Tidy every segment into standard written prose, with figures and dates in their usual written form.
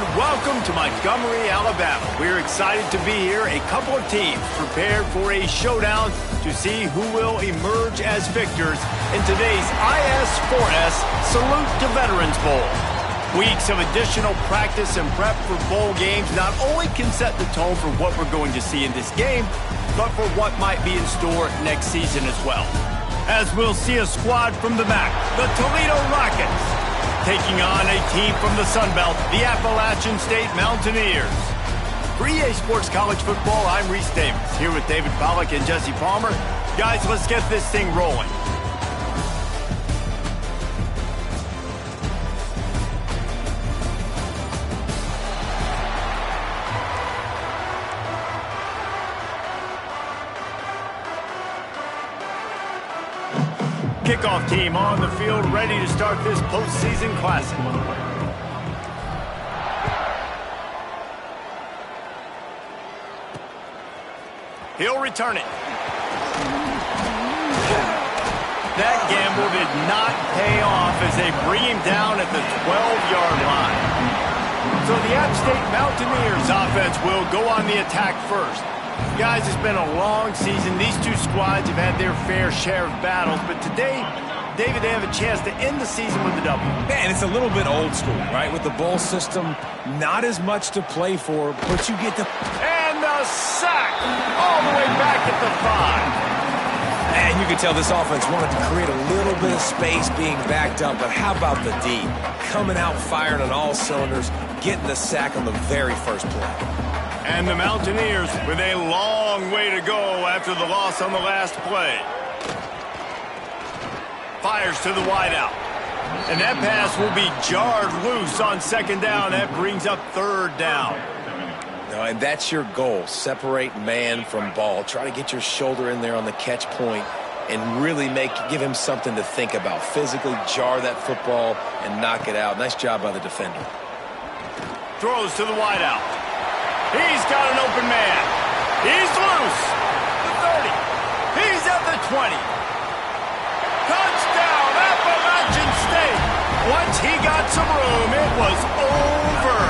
And welcome to Montgomery, Alabama. We're excited to be here. A couple of teams prepared for a showdown to see who will emerge as victors in today's IS4S Salute to Veterans Bowl. Weeks of additional practice and prep for bowl games not only can set the tone for what we're going to see in this game, but for what might be in store next season as well. As we'll see a squad from the MAC, the Toledo Rockets, taking on a team from the Sun Belt, the Appalachian State Mountaineers. For EA Sports College Football, I'm Reese Davis, here with David Pollack and Jesse Palmer. Guys, let's get this thing rolling. Kickoff team on the field, ready to start this postseason classic. He'll return it. That gamble did not pay off as they bring him down at the 12-yard line. So the App State Mountaineers offense will go on the attack first. Guys, it's been a long season. These two squads have had their fair share of battles, but today, David, they have a chance to end the season with a W. Man, it's a little bit old school, right? With the bowl system, not as much to play for, but you get to... And the sack all the way back at the 5. And you can tell this offense wanted to create a little bit of space being backed up, but how about the D? Coming out firing on all cylinders, getting the sack on the very first play. And the Mountaineers with a long way to go after the loss on the last play. Fires to the wideout. And that pass will be jarred loose on second down. That brings up third down. No, and that's your goal. Separate man from ball. Try to get your shoulder in there on the catch point and really give him something to think about. Physically jar that football and knock it out. Nice job by the defender. Throws to the wideout. He's got an open man. He's loose. The 30. He's at the 20. Touchdown, Appalachian State. Once he got some room, it was over.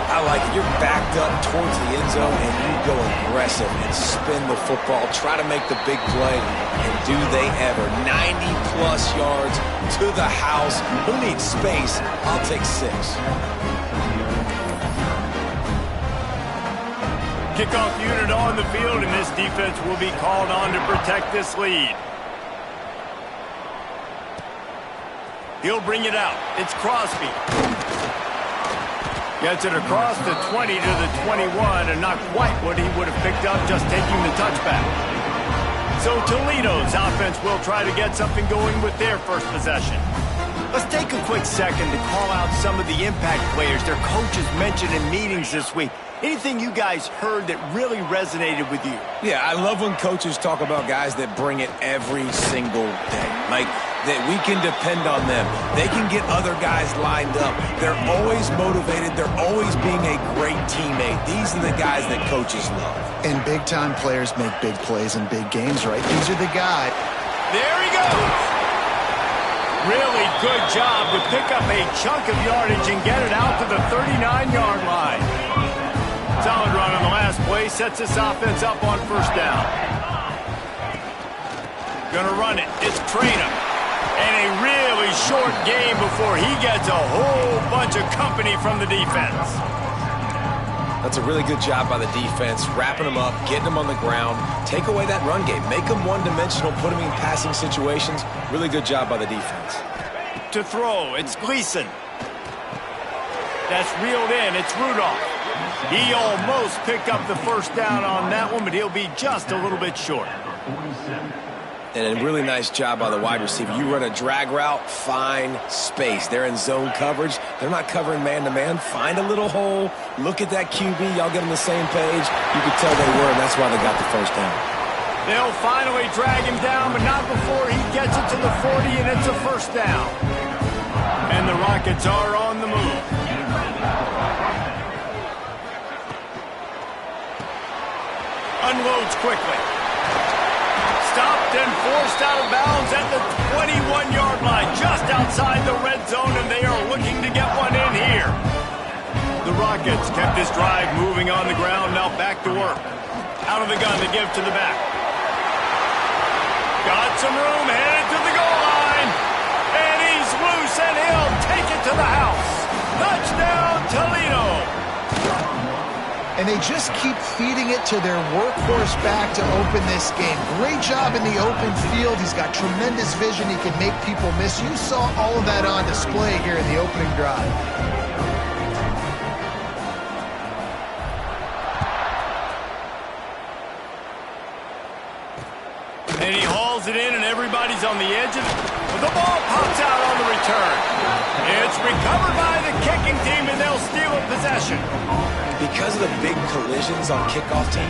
I like it. You're backed up towards the end zone, and you go aggressive and spin the football. Try to make the big play, and do they ever. 90-plus yards to the house. Who needs space? I'll take 6. Kickoff unit on the field, and this defense will be called on to protect this lead. He'll bring it out. It's Crosby. Gets it across the 20 to the 21, and not quite what he would have picked up just taking the touchback. So Toledo's offense will try to get something going with their first possession. Let's take a quick second to call out some of the impact players their coaches mentioned in meetings this week. Anything you guys heard that really resonated with you? Yeah, I love when coaches talk about guys that bring it every single day. Like, that we can depend on them. They can get other guys lined up. They're always motivated. They're always being a great teammate. These are the guys that coaches love. And big-time players make big plays in big games, right? These are the guys. There he goes. Really good job to pick up a chunk of yardage and get it out to the 39-yard line. Solid run on the last play, sets this offense up on first down. Gonna run it, it's Toledo. And a really short game before he gets a whole bunch of company from the defense. That's a really good job by the defense, wrapping them up, getting them on the ground, take away that run game, make them one-dimensional, put them in passing situations. Really good job by the defense. To throw, it's Gleason. That's reeled in, it's Rudolph. He almost picked up the first down on that one, but he'll be just a little bit short. And a really nice job by the wide receiver. You run a drag route, find space. They're in zone coverage. They're not covering man-to-man. Find a little hole. Look at that QB. Y'all get on the same page. You could tell they were, and that's why they got the first down. They'll finally drag him down, but not before he gets it to the 40, and it's a first down. And the Rockets are on the move. Unloads quickly. Stopped and forced out of bounds at the 21-yard line, just outside the red zone, and they are looking to get one in here. pockets. Kept this drive moving on the ground. Now back to work. Out of the gun to give to the back. Got some room, headed to the goal line. And he's loose, and he'll take it to the house. Touchdown, Toledo. And they just keep feeding it to their workhorse back to open this game. Great job in the open field. He's got tremendous vision. He can make people miss. You saw all of that on display here in the opening drive. And he hauls it in, and everybody's on the edge of it. The ball pops out on the return. It's recovered by the kicking team, and they'll steal a possession. Because of the big collisions on kickoff team,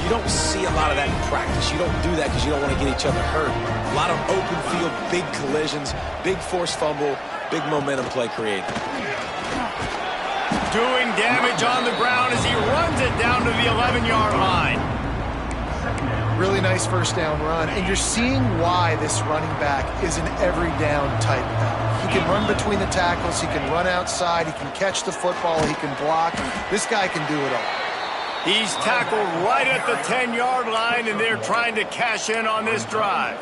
you don't see a lot of that in practice. You don't do that because you don't want to get each other hurt. A lot of open field, big collisions, big forced fumble, big momentum play created. Doing damage on the ground as he runs it down to the 11-yard line. Really nice first down run, and you're seeing why this running back is an every down type back. He can run between the tackles, he can run outside, he can catch the football, he can block. This guy can do it all. He's tackled right at the 10-yard line, and they're trying to cash in on this drive.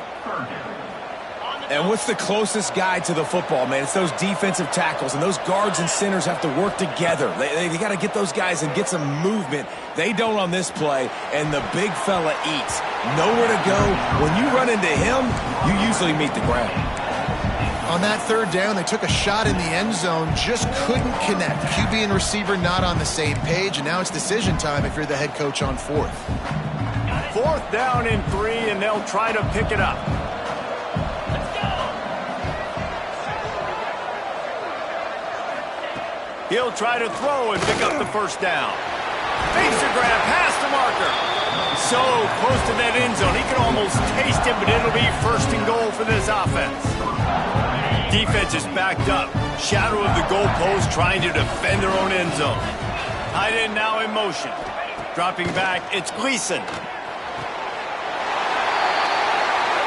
And what's the closest guy to the football, man? It's those defensive tackles, and those guards and centers have to work together. They got to get those guys and get some movement. They don't on this play, and the big fella eats. Nowhere to go. When you run into him, you usually meet the ground. On that third down, they took a shot in the end zone, just couldn't connect. QB and receiver not on the same page, and now it's decision time if you're the head coach on fourth. Fourth down and 3, and they'll try to pick it up. He'll try to throw and pick up the first down. Fakes a grab past the marker. So close to that end zone, he can almost taste it, but it'll be first and goal for this offense. Defense is backed up. Shadow of the goalpost trying to defend their own end zone. Tight end now in motion. Dropping back, it's Gleason.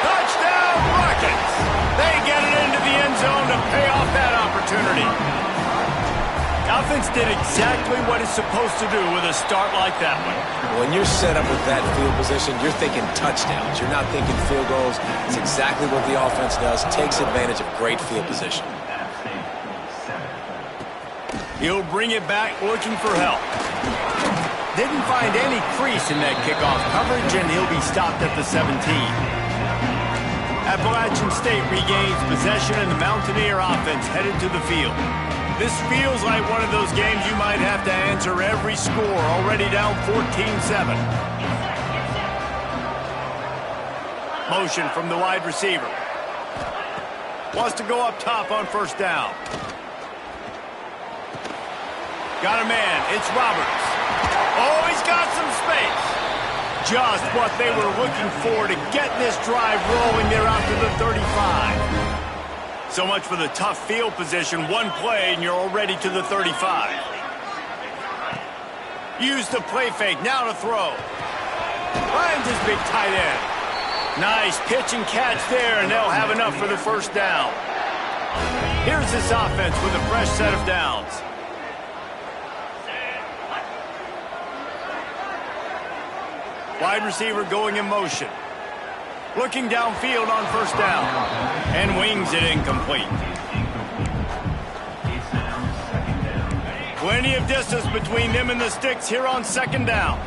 Touchdown Rockets! They get it into the end zone to pay off that opportunity. Offense did exactly what it's supposed to do with a start like that one. When you're set up with that field position, you're thinking touchdowns. You're not thinking field goals. It's exactly what the offense does. Takes advantage of great field position. He'll bring it back looking for help. Didn't find any crease in that kickoff coverage, and he'll be stopped at the 17. Appalachian State regains possession, and the Mountaineer offense headed to the field. This feels like one of those games you might have to answer every score, already down 14-7. Motion from the wide receiver. Wants to go up top on first down. Got a man, it's Roberts. Oh, he's got some space. Just what they were looking for to get this drive rolling. They're out to the 35. So much for the tough field position. One play, and you're already to the 35. Use the play fake. Now to throw. Finds his big tight end. Nice pitch and catch there, and they'll have enough for the first down. Here's this offense with a fresh set of downs. Wide receiver going in motion. Looking downfield on first down. And wings it incomplete. Plenty of distance between them and the sticks here on second down.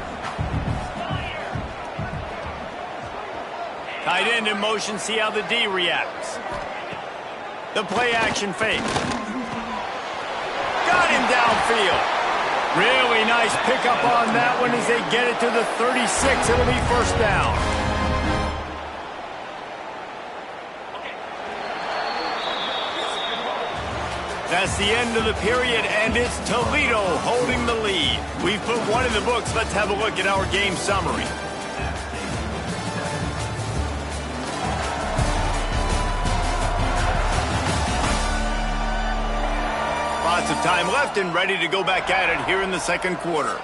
Tight end in motion, see how the D reacts. The play action fake. Got him downfield. Really nice pickup on that one as they get it to the 36. It'll be first down. That's the end of the period, and it's Toledo holding the lead. We've put one in the books. Let's have a look at our game summary. Lots of time left and ready to go back at it here in the second quarter.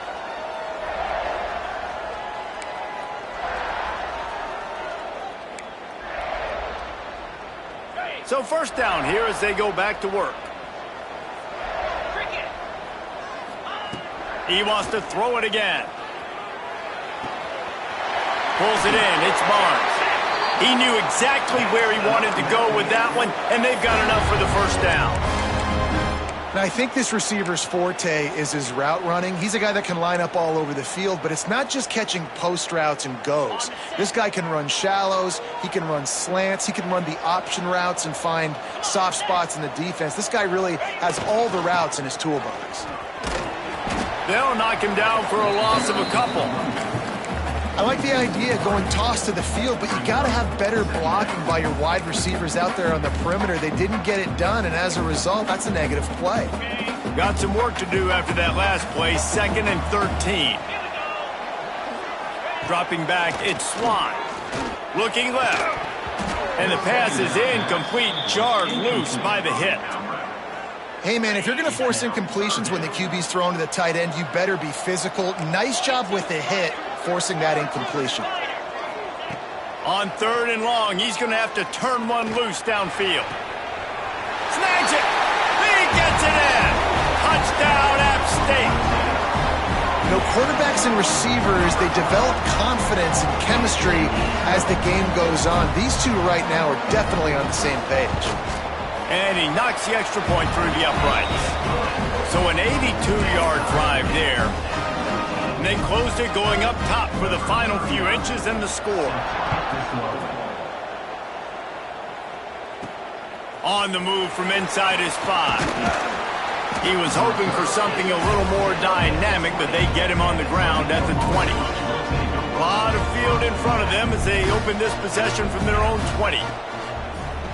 So first down here as they go back to work. He wants to throw it again. Pulls it in. It's Barnes. He knew exactly where he wanted to go with that one, and they've got enough for the first down. And I think this receiver's forte is his route running. He's a guy that can line up all over the field, but it's not just catching post routes and goes. This guy can run shallows, he can run slants, he can run the option routes and find soft spots in the defense. This guy really has all the routes in his toolbox. They'll knock him down for a loss of a couple. I like the idea of going toss to the field, but you got to have better blocking by your wide receivers out there on the perimeter. They didn't get it done, and as a result, that's a negative play. Got some work to do after that last play, 2nd and 13. Dropping back, it's Swan. Looking left. And the pass is incomplete, jarred loose by the hit. Hey, man, if you're going to force incompletions when the QB's thrown to the tight end, you better be physical. Nice job with the hit, forcing that incompletion. On 3rd and long, he's going to have to turn one loose downfield. Snags it! He gets it in! Touchdown, App State! You know, quarterbacks and receivers, they develop confidence and chemistry as the game goes on. These two right now are definitely on the same page. And he knocks the extra point through the uprights. So an 82-yard drive there. And they closed it going up top for the final few inches and the score. On the move from inside his 5. He was hoping for something a little more dynamic, but they get him on the ground at the 20. A lot of field in front of them as they open this possession from their own 20.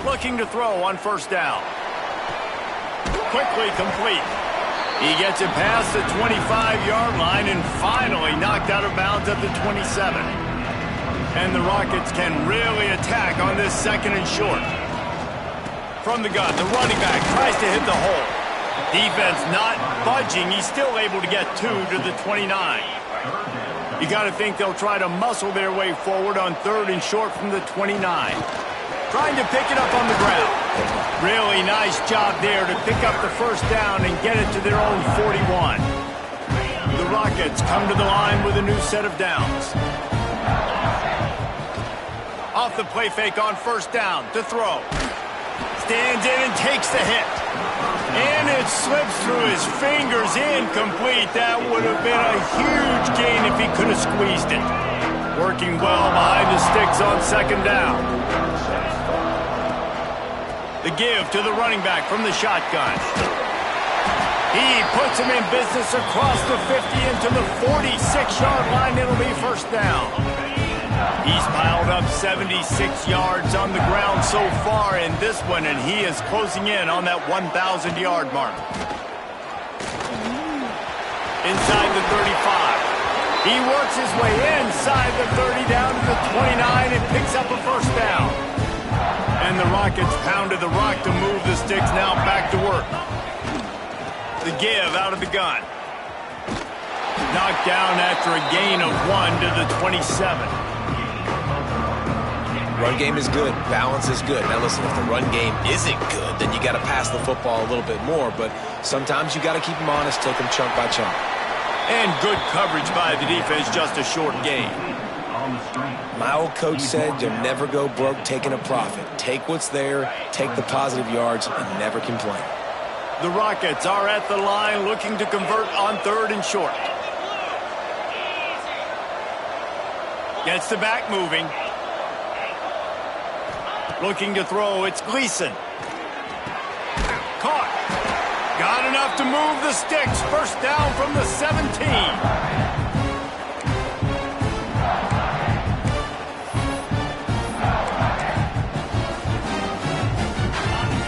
Looking to throw on 1st down. Quickly complete. He gets it past the 25-yard line and finally knocked out of bounds at the 27. And the Rockets can really attack on this 2nd and short. From the gun, the running back tries to hit the hole. Defense not budging. He's still able to get 2 to the 29. You got to think they'll try to muscle their way forward on 3rd and short from the 29. Trying to pick it up on the ground. Really nice job there to pick up the 1st down and get it to their own 41. The Rockets come to the line with a new set of downs. Off the play fake on 1st down to throw. Stands in and takes the hit. And it slips through his fingers, incomplete. That would have been a huge gain if he could have squeezed it. Working well behind the sticks on 2nd down. The give to the running back from the shotgun. He puts him in business across the 50 into the 46-yard line. It'll be 1st down. He's piled up 76 yards on the ground so far in this one, and he is closing in on that 1,000-yard mark. Inside the 35. He works his way inside the 30 down to the 29 and picks up a 1st down. And the Rockets pounded the rock to move the sticks now back to work. The give out of the gun. Knocked down after a gain of 1 to the 27. Run game is good. Balance is good. Now listen, if the run game isn't good, then you got to pass the football a little bit more. But sometimes you got to keep them honest, take them chunk by chunk. And good coverage by the defense, just a short gain. My old coach said you'll never go broke taking a profit. Take what's there, take the positive yards, and never complain. The Rockets are at the line looking to convert on 3rd and short. Gets the back moving. Looking to throw, it's Gleason. Caught. Got enough to move the sticks. 1st down from the 17.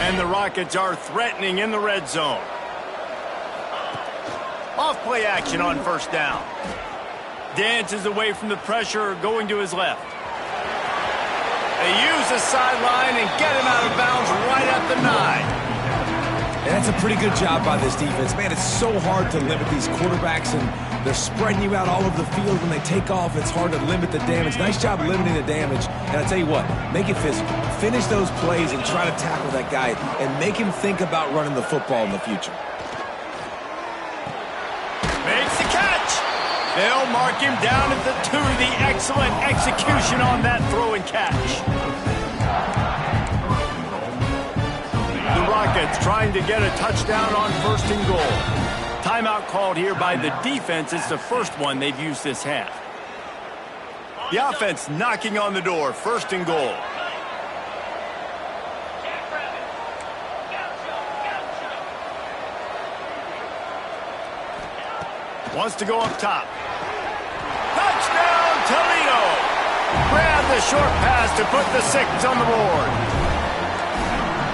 And the Rockets are threatening in the red zone. Off play action on 1st down. Dances away from the pressure, going to his left. They use the sideline and get him out of bounds right at the 9. And that's a pretty good job by this defense. Man, it's so hard to limit these quarterbacks, and they're spreading you out all over the field. When they take off, it's hard to limit the damage. Nice job limiting the damage. And I tell you what, make it physical. Finish those plays and try to tackle that guy and make him think about running the football in the future. Makes the catch. They'll mark him down at the 2. The excellent execution on that throw and catch. The Rockets trying to get a touchdown on 1st and goal. Timeout called here by the defense. It's the first one they've used this half. The offense knocking on the door. 1st and goal. Wants to go up top. Touchdown, Toledo! Grab the short pass to put the 6 on the board.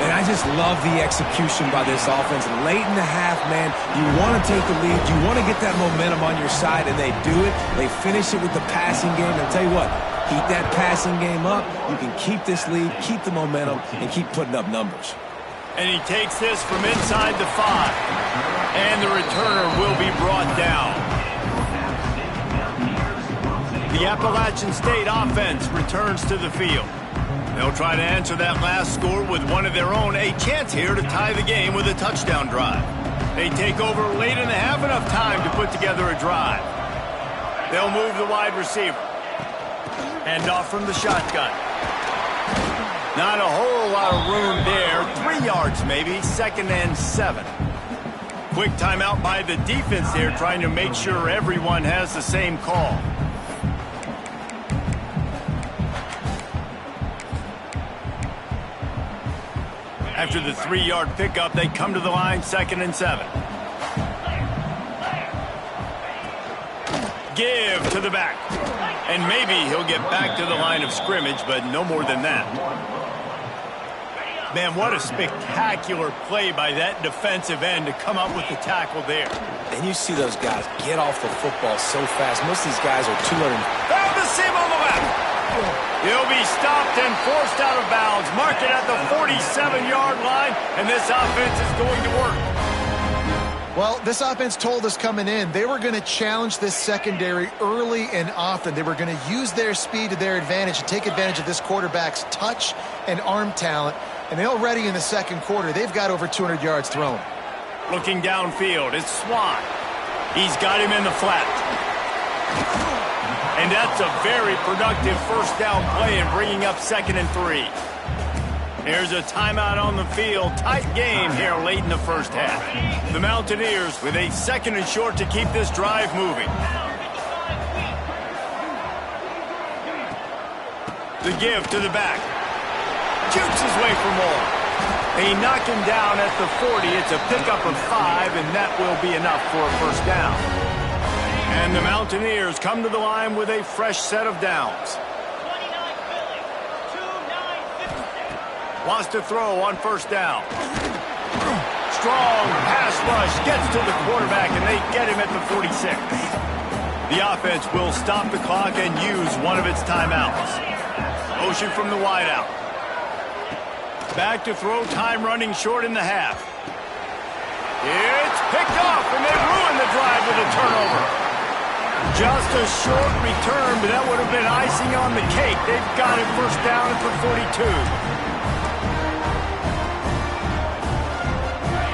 And I just love the execution by this offense. Late in the half, man, you want to take the lead. You want to get that momentum on your side, and they do it. They finish it with the passing game. And I'll tell you what, keep that passing game up. You can keep this lead, keep the momentum, and keep putting up numbers. And he takes this from inside the 5. And the returner will be brought down. The Appalachian State offense returns to the field. They'll try to answer that last score with one of their own. A chance here to tie the game with a touchdown drive. They take over late in the half, enough time to put together a drive. They'll move the wide receiver. Hand off from the shotgun. Not a whole lot of room there. 3 yards maybe. 2nd and 7. Quick timeout by the defense there, trying to make sure everyone has the same call. After the 3-yard pickup, they come to the line, 2nd and 7. Give to the back. And maybe he'll get back to the line of scrimmage, but no more than that. Man, what a spectacular play by that defensive end to come up with the tackle there. And you see those guys get off the football so fast. Most of these guys are 200. Found the seam on the left. He'll be stopped and forced out of bounds. Mark it at the 47-yard line, and this offense is going to work. Well, this offense told us coming in they were going to challenge this secondary early and often. They were going to use their speed to their advantage and take advantage of this quarterback's touch and arm talent. And already in the 2nd quarter, they've got over 200 yards thrown. Looking downfield, it's Swan. He's got him in the flat. And that's a very productive 1st down play in bringing up 2nd and 3. Here's a timeout on the field. Tight game here late in the 1st half. The Mountaineers with a 2nd and short to keep this drive moving. The give to the back. Jukes his way for more. They knock him down at the 40. It's a pickup of 5, and that will be enough for a 1st down. And the Mountaineers come to the line with a fresh set of downs. Wants to throw on 1st down. Strong pass rush gets to the quarterback, and they get him at the 46. The offense will stop the clock and use one of its timeouts. Motion from the wideout. Back to throw, time running short in the half. It's picked off, and they ruin the drive with a turnover. Just a short return, but that would have been icing on the cake. They've got it 1st down at the 42.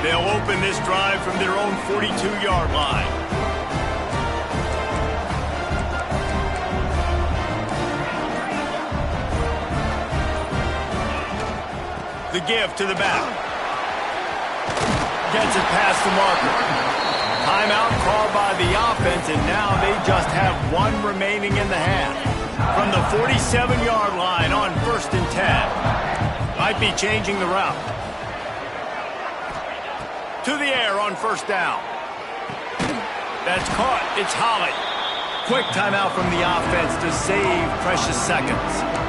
They'll open this drive from their own 42-yard line. The give to the back. Gets it past the marker. Timeout called by the offense, and now they just have 1 remaining in the half. From the 47-yard line on 1st and 10. Might be changing the route. To the air on 1st down. That's caught. It's Holly. Quick timeout from the offense to save precious seconds.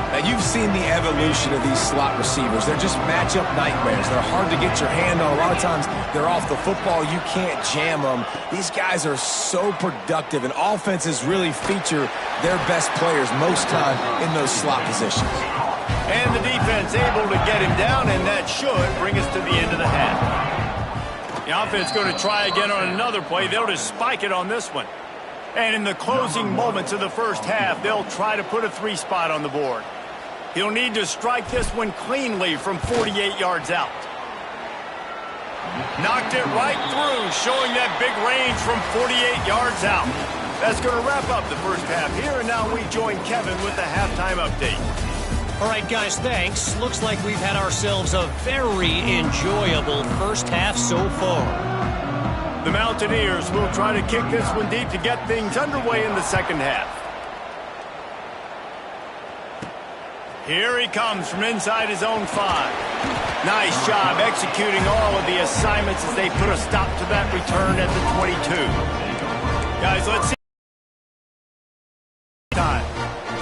Now, you've seen the evolution of these slot receivers. They're just matchup nightmares. They're hard to get your hand on. A lot of times, they're off the football. You can't jam them. These guys are so productive, and offenses really feature their best players most time in those slot positions. And the defense able to get him down, and that should bring us to the end of the half. The offense going to try again on another play. They'll just spike it on this one. And in the closing moments of the 1st half, they'll try to put a 3-spot on the board. He'll need to strike this one cleanly from 48 yards out. Knocked it right through, showing that big range from 48 yards out. That's going to wrap up the first half here, and now we join Kevin with the halftime update. All right, guys, thanks. Looks like we've had ourselves a very enjoyable first half so far. The Mountaineers will try to kick this one deep to get things underway in the second half. Here he comes from inside his own 5. Nice job executing all of the assignments as they put a stop to that return at the 22. Guys, let's see.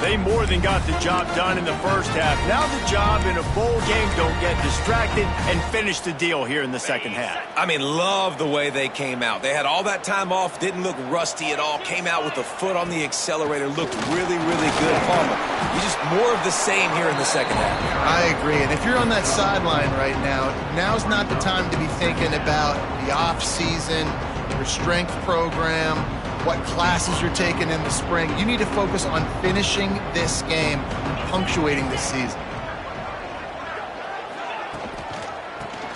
They more than got the job done in the first half. Now the job in a bowl game, don't get distracted and finish the deal here in the second half. I mean, love the way they came out. They had all that time off, didn't look rusty at all, came out with the foot on the accelerator, looked really, really good. Palmer, you just more of the same here in the second half. I agree, and if you're on that sideline right now, now's not the time to be thinking about the off-season, your strength program, what classes you're taking in the spring. You need to focus on finishing this game, punctuating this season.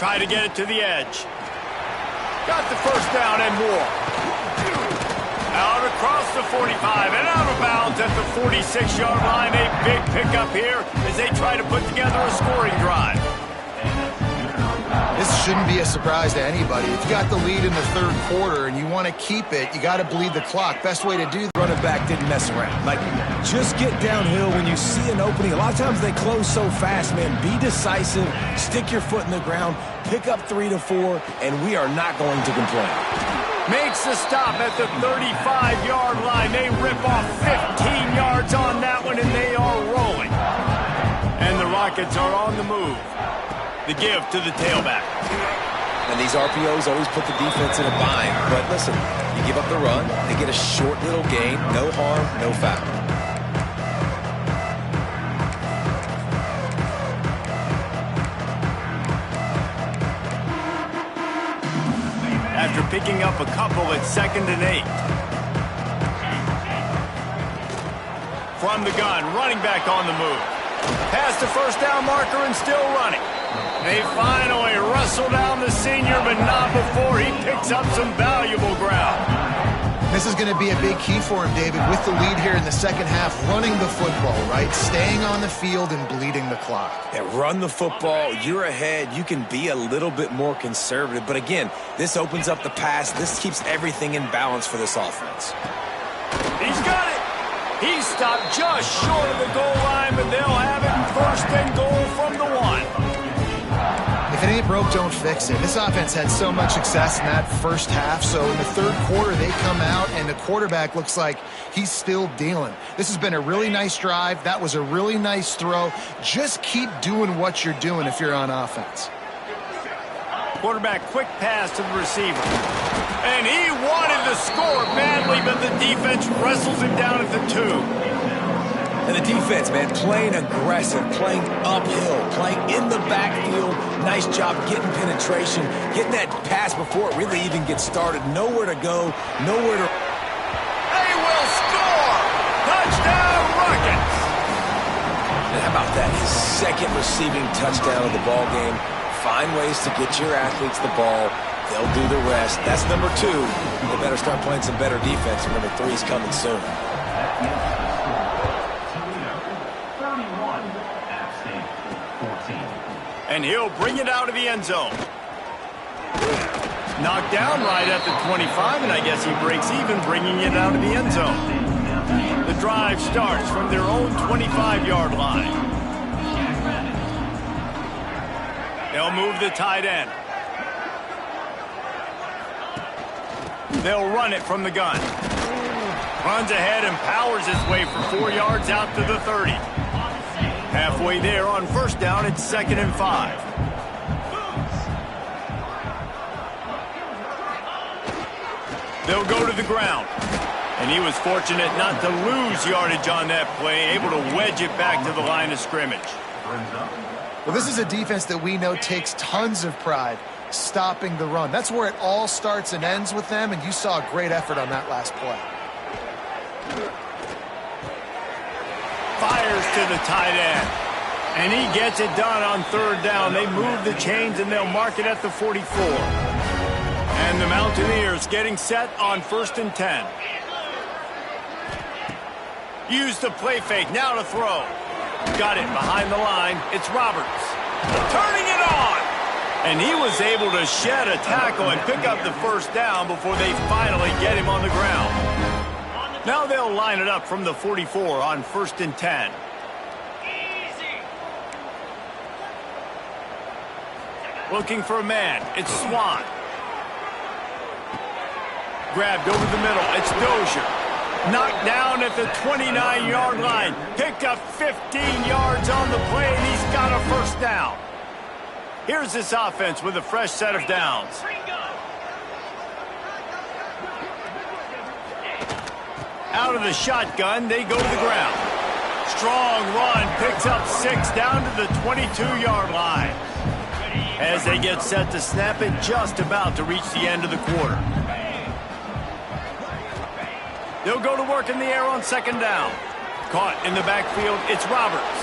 Try to get it to the edge. Got the first down and more. Out across the 45 and out of bounds at the 46-yard line. A big pickup here as they try to put together a scoring drive. This shouldn't be a surprise to anybody. If you got the lead in the third quarter and you want to keep it, you got to bleed the clock. Best way to do that. Running back didn't mess around. Like, just get downhill when you see an opening. A lot of times they close so fast, man. Be decisive, stick your foot in the ground, pick up 3 to 4, and we are not going to complain. Makes the stop at the 35-yard line. They rip off 15 yards on that one, and they are rolling. And the Rockets are on the move. The give to the tailback. And these RPOs always put the defense in a bind. But listen, you give up the run, they get a short little gain, no harm, no foul. After picking up a couple at 2nd and 8. From the gun, running back on the move. Past the first down marker and still running. They finally wrestle down the senior, but not before he picks up some valuable ground. This is going to be a big key for him, David, with the lead here in the second half, running the football, right? Staying on the field and bleeding the clock. Yeah, run the football. You're ahead. You can be a little bit more conservative. But again, this opens up the pass. This keeps everything in balance for this offense. He's got it. He stopped just short of the goal line, but they'll have it in 1st and goal from the 1. If it ain't broke, don't fix it. This offense had so much success in that first half, so in the third quarter they come out and the quarterback looks like he's still dealing. This has been a really nice drive. That was a really nice throw. Just keep doing what you're doing if you're on offense. Quarterback quick pass to the receiver. And he wanted to score badly, but the defense wrestles him down at the 2. And the defense, man, playing aggressive, playing uphill, playing in the backfield. Nice job getting penetration, getting that pass before it really even gets started. Nowhere to go, nowhere to... They will score! Touchdown, Rockets! And how about that? His 2nd receiving touchdown of the ball game. Find ways to get your athletes the ball. They'll do the rest. That's number 2. They better start playing some better defense, and number 3 is coming soon. And he'll bring it out of the end zone. Knocked down right at the 25, and I guess he breaks even bringing it out of the end zone. The drive starts from their own 25-yard line. They'll move the tight end. They'll run it from the gun. Runs ahead and powers his way for 4 yards out to the 30. Halfway there on 1st down, it's 2nd and 5. They'll go to the ground. And he was fortunate not to lose yardage on that play, able to wedge it back to the line of scrimmage. Well, this is a defense that we know takes tons of pride stopping the run. That's where it all starts and ends with them, and you saw a great effort on that last play. Fires to the tight end. And he gets it done on 3rd down. They move the chains, and they'll mark it at the 44. And the Mountaineers getting set on 1st and 10. Use the play fake, now to throw. Got it behind the line, it's Roberts. Turning it on! And he was able to shed a tackle and pick up the first down before they finally get him on the ground. Now they'll line it up from the 44 on 1st and 10. Looking for a man, it's Swan. Grabbed over the middle, it's Dozier. Knocked down at the 29-yard line. Picked up 15 yards on the play, and he's got a first down. Here's this offense with a fresh set of downs. Out of the shotgun, they go to the ground. Strong run, picks up 6 down to the 22-yard line. As they get set to snap it, just about to reach the end of the quarter. They'll go to work in the air on 2nd down. Caught in the backfield, it's Roberts.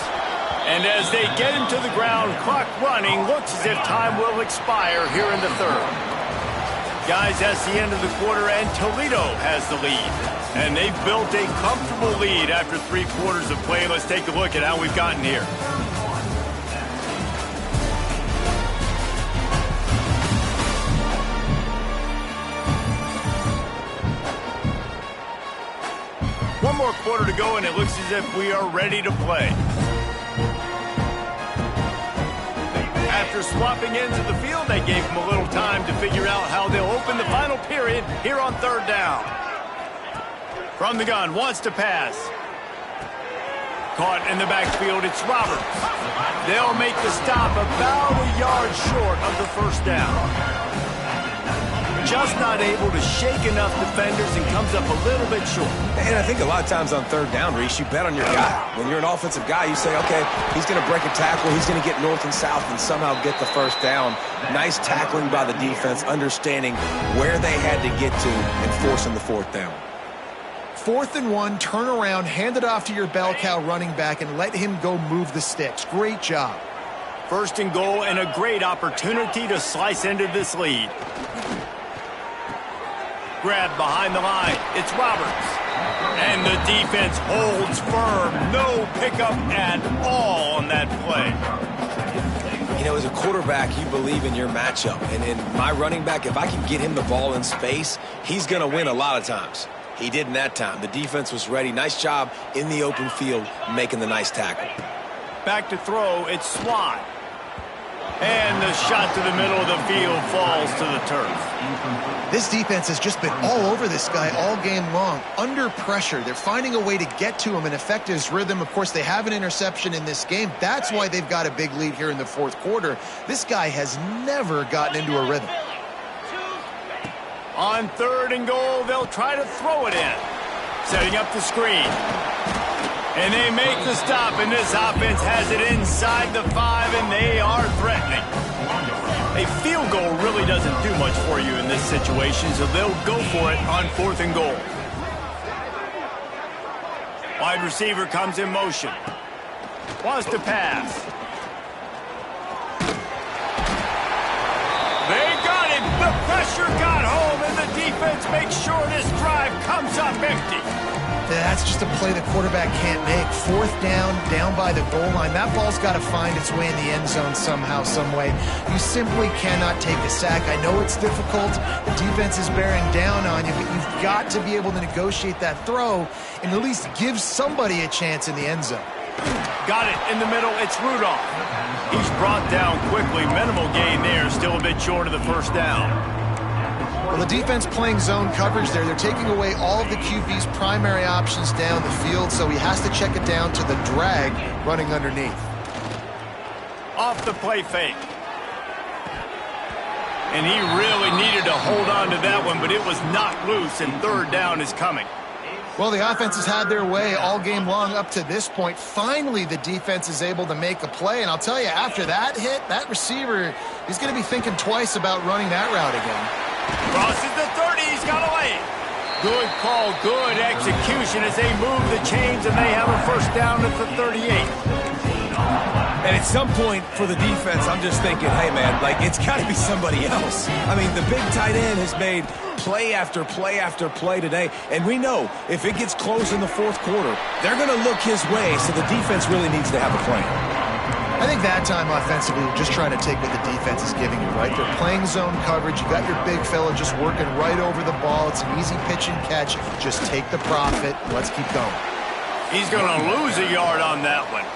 And as they get him to the ground, clock running, looks as if time will expire here in the 3rd. Guys, that's the end of the quarter, and Toledo has the lead. And they've built a comfortable lead after 3 quarters of play. Let's take a look at how we've gotten here. One more quarter to go, and it looks as if we are ready to play. After swapping ends of the field, they gave them a little time to figure out how they'll open the final period here on 3rd down. From the gun, wants to pass. Caught in the backfield, it's Roberts. They'll make the stop about a yard short of the first down. Just not able to shake enough defenders and comes up a little bit short. And I think a lot of times on 3rd down, Reese, you bet on your guy. When you're an offensive guy, you say, okay, he's going to break a tackle, he's going to get north and south and somehow get the first down. Nice tackling by the defense, understanding where they had to get to and forcing the 4th down. 4th and 1, turn around, hand it off to your bell cow running back, and let him go move the sticks. Great job. 1st and goal, and a great opportunity to slice into this lead. Grabbed behind the line, it's Roberts. And the defense holds firm. No pickup at all on that play. You know, as a quarterback, you believe in your matchup. And in my running back, if I can get him the ball in space, he's going to win a lot of times. He did in that time. The defense was ready. Nice job in the open field making the nice tackle. Back to throw, it's Swan. And the shot to the middle of the field falls to the turf. This defense has just been all over this guy all game long. Under pressure, they're finding a way to get to him and affect his rhythm. Of course, they have an interception in this game. That's why they've got a big lead here in the 4th quarter. This guy has never gotten into a rhythm. On 3rd and goal, they'll try to throw it in. Setting up the screen. And they make the stop, and this offense has it inside the 5, and they are threatening. A field goal really doesn't do much for you in this situation, so they'll go for it on 4th and goal. Wide receiver comes in motion. Wants to pass. They got him. The pressure got home, and the defense makes sure this drive comes up empty. That's just a play the quarterback can't make. 4th down, down by the goal line. That ball's got to find its way in the end zone somehow, some way. You simply cannot take a sack. I know it's difficult. The defense is bearing down on you, but you've got to be able to negotiate that throw and at least give somebody a chance in the end zone. Got it in the middle. It's Rudolph. He's brought down quickly. Minimal gain there. Still a bit short of the first down. Well, the defense playing zone coverage there. They're taking away all of the QB's primary options down the field, so he has to check it down to the drag running underneath. Off the play fake. And he really needed to hold on to that one, but it was knocked loose, and 3rd down is coming. Well, the offense has had their way all game long up to this point. Finally, the defense is able to make a play, and I'll tell you, after that hit, that receiver, he's going to be thinking twice about running that route again. Crosses the 30, he's got away. Good call, good execution as they move the chains, and they have a first down at the 38. And at some point for the defense, I'm just thinking, hey, man, like, it's got to be somebody else. I mean, the big tight end has made play after play after play today. And we know if it gets close in the fourth quarter, they're going to look his way, so the defense really needs to have a plan. I think that time offensively, you're just trying to take what the defense is giving you, right? They're playing zone coverage. You got your big fella just working right over the ball. It's an easy pitch and catch. Just take the profit. Let's keep going. He's going to lose a yard on that one.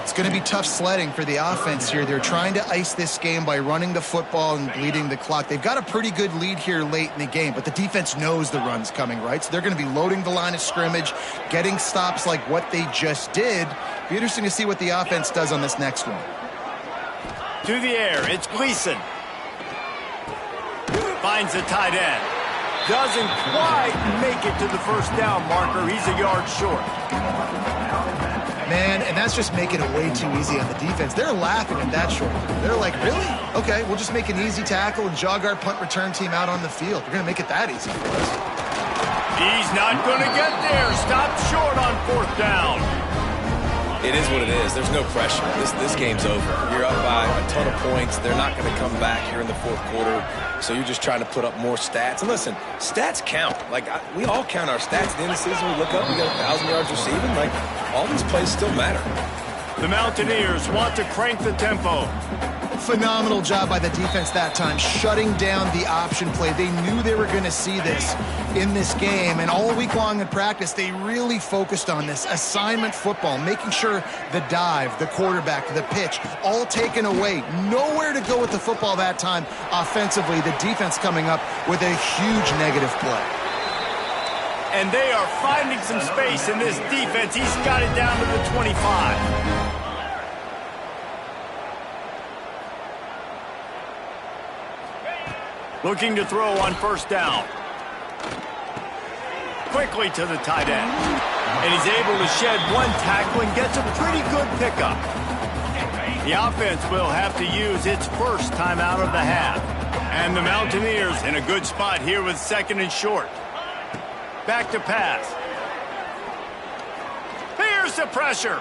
It's going to be tough sledding for the offense here. They're trying to ice this game by running the football and bleeding the clock. They've got a pretty good lead here late in the game, but the defense knows the run's coming, right? So they're going to be loading the line of scrimmage, getting stops like what they just did. Be interesting to see what the offense does on this next one. To the air, it's Gleason. Finds the tight end. Doesn't quite make it to the first down marker. He's a yard short. Man, and that's just making it way too easy on the defense. They're laughing at that short. They're like, really? Okay, we'll just make an easy tackle and jog our punt return team out on the field. We're going to make it that easy for us. He's not going to get there. Stopped short on fourth down. It is what it is. There's no pressure. This game's over. You're up by a ton of points. They're not going to come back here in the fourth quarter, so you're just trying to put up more stats. And listen, stats count. Like, we all count our stats. At the end of the season, we look up, we got 1,000 yards receiving. Like, all these plays still matter. The Mountaineers want to crank the tempo. Phenomenal job by the defense that time, shutting down the option play. They knew they were going to see this in this game, and all week long in practice, they really focused on this assignment football, making sure the dive, the quarterback, the pitch, all taken away. Nowhere to go with the football that time offensively. The defense coming up with a huge negative play. And they are finding some space in this defense. He's got it down to the 25. Looking to throw on first down. Quickly to the tight end. And he's able to shed one tackle and gets a pretty good pickup. The offense will have to use its first timeout of the half. And the Mountaineers in a good spot here with second and short. Back to pass. Here's the pressure.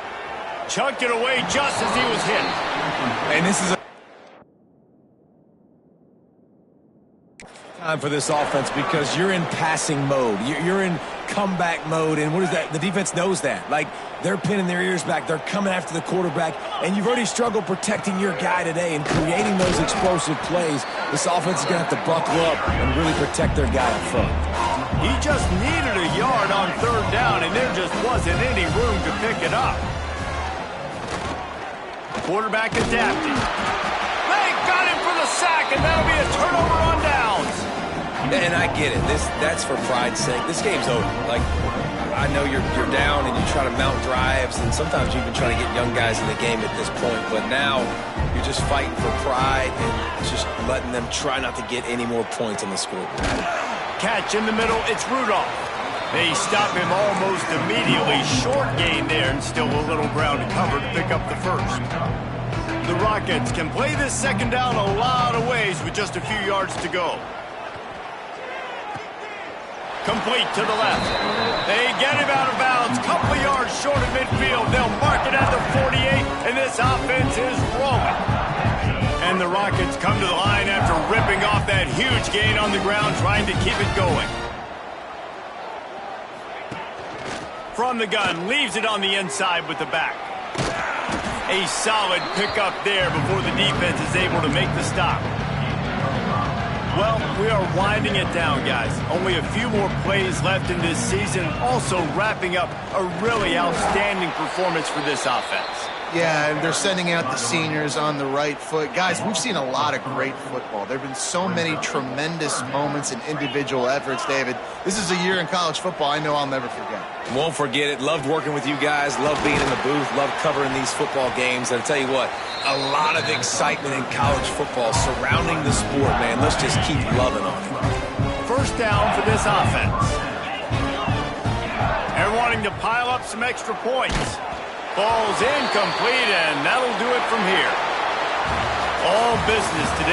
Chucked it away just as he was hit. And this is a time for this offense because you're in passing mode. You're in comeback mode, and what is that? The defense knows that. Like, they're pinning their ears back. They're coming after the quarterback, and you've already struggled protecting your guy today and creating those explosive plays. This offense is going to have to buckle up and really protect their guy up front. He just needed a yard on third down, and there just wasn't any room to pick it up. Quarterback adapting. They got him for the sack, and that'll be a turnover on downs. And I get it. That's for pride's sake. This game's over. Like, I know you're down and you try to mount drives, and sometimes you even try to get young guys in the game at this point. But now you're just fighting for pride and just letting them try not to get any more points on the scoreboard. Catch in the middle. It's Rudolph. They stop him almost immediately. Short gain there, and still a little ground to cover to pick up the first. The Rockets can play this second down a lot of ways with just a few yards to go. Complete to the left. They get him out of bounds. Couple of yards short of midfield. They'll mark it at the 48, and this offense is rolling. And the Rockets come to the line after ripping off that huge gain on the ground, trying to keep it going. From the gun, leaves it on the inside with the back. A solid pickup there before the defense is able to make the stop. Well, we are winding it down, guys. Only a few more plays left in this season. Also wrapping up a really outstanding performance for this offense. Yeah, and they're sending out the seniors on the right foot. Guys, we've seen a lot of great football. There have been so many tremendous moments and individual efforts, David. This is a year in college football I know I'll never forget. Won't forget it. Loved working with you guys. Loved being in the booth. Loved covering these football games. And I'll tell you what, a lot of excitement in college football surrounding the sport, man. Let's just keep loving on it. First down for this offense. They're wanting to pile up some extra points. Ball's incomplete, and that'll do it from here. All business today.